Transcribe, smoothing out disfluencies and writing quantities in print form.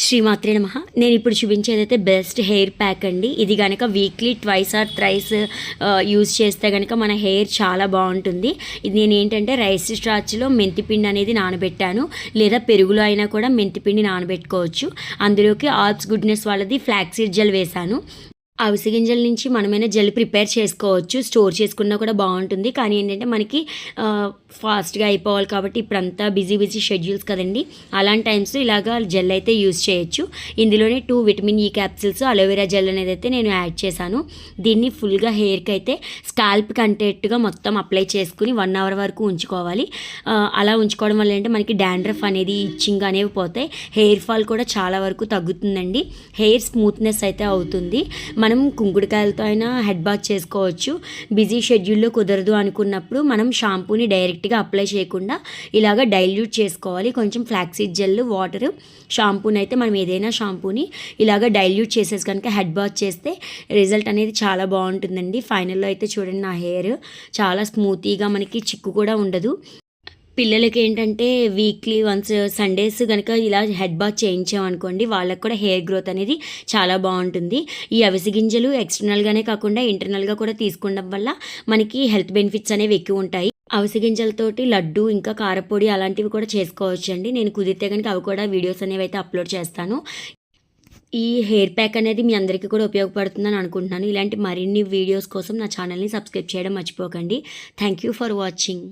శ్రీమాత్రే నమః. నేను ఇప్పుడు చూపించేదైతే బెస్ట్ హెయిర్ ప్యాక్ అండి. ఇది కనుక weekly twice or thrice use చేస్తే కనుక మన హెయిర్ చాలా బాగుంటుంది. ఇది నేను ఏంటంటే రైస్ స్టార్చ్లో మెంతిపిండి అనేది నానబెట్టాను, లేదా పెరుగులో అయినా కూడా మెంతిపిండి నానబెట్టుకోవచ్చు. అందులోకి ఆల్ప్స్ గుడ్నెస్ వాళ్ళది ఫ్లాక్సీడ్ జెల్ వేశాను. అవిసె గింజల నుంచి మనమైనా జెల్ ప్రిపేర్ చేసుకోవచ్చు, స్టోర్ చేసుకున్నా కూడా బాగుంటుంది. కానీ ఏంటంటే మనకి ఫాస్ట్గా అయిపోవాలి కాబట్టి ఇప్పుడంతా బిజీ షెడ్యూల్స్ కదండి. అలాంటి టైమ్స్ ఇలాగా జెల్ అయితే యూజ్ చేయొచ్చు. ఇందులోనే 2 vitamin E capsules, aloe vera gel అనేది అయితే నేను యాడ్ చేశాను. దీన్ని ఫుల్గా హెయిర్కి అయితే స్కాల్ప్ కంటేట్టుగా మొత్తం అప్లై చేసుకుని 1 అవర్ వరకు ఉంచుకోవాలి. అలా ఉంచుకోవడం వల్ల ఏంటంటే మనకి డాండ్రఫ్ అనేది, ఇచ్చింగ్ అనేవి పోతాయి. హెయిర్ ఫాల్ కూడా చాలా వరకు తగ్గుతుందండి. హెయిర్ స్మూత్నెస్ అయితే అవుతుంది. మనం కుంకుడుకాయలతో అయినా హెడ్ బాత్ చేసుకోవచ్చు. బిజీ షెడ్యూల్లో కుదరదు అనుకున్నప్పుడు మనం షాంపూని డైరెక్ట్గా అప్లై చేయకుండా ఇలాగ డైల్యూట్ చేసుకోవాలి. కొంచెం ఫ్లాక్సీడ్ జెల్, వాటర్, షాంపూని అయితే మనం ఏదైనా షాంపూని ఇలాగ డైల్యూట్ చేసేసి కనుక హెడ్ బాత్ చేస్తే రిజల్ట్ అనేది చాలా బాగుంటుందండి. ఫైనల్లో అయితే చూడండి, నా హెయిర్ చాలా స్మూతీగా, మనకి చిక్కు కూడా ఉండదు. పిల్లలకి ఏంటంటే వీక్లీ వన్స్ సండేస్ కనుక ఇలా హెడ్ బాత్ చేయించామనుకోండి, వాళ్ళకి కూడా హెయిర్ గ్రోత్ అనేది చాలా బాగుంటుంది. ఈ అవిసె గింజలు ఎక్స్టర్నల్గానే కాకుండా ఇంటర్నల్గా కూడా తీసుకోవడం వల్ల మనకి హెల్త్ బెనిఫిట్స్ అనేవి ఎక్కువ ఉంటాయి. అవిసె గింజలతోటి లడ్డు, ఇంకా కారపొడి అలాంటివి కూడా చేసుకోవచ్చు అండి. నేను కుదిరితే కనుక అవి కూడా వీడియోస్ అనేవి అయితే అప్లోడ్ చేస్తాను. ఈ హెయిర్ ప్యాక్ అనేది మీ అందరికీ కూడా ఉపయోగపడుతుందని అనుకుంటున్నాను. ఇలాంటి మరిన్ని వీడియోస్ కోసం నా ఛానల్ని సబ్స్క్రైబ్ చేయడం మర్చిపోకండి. Thank you for watching.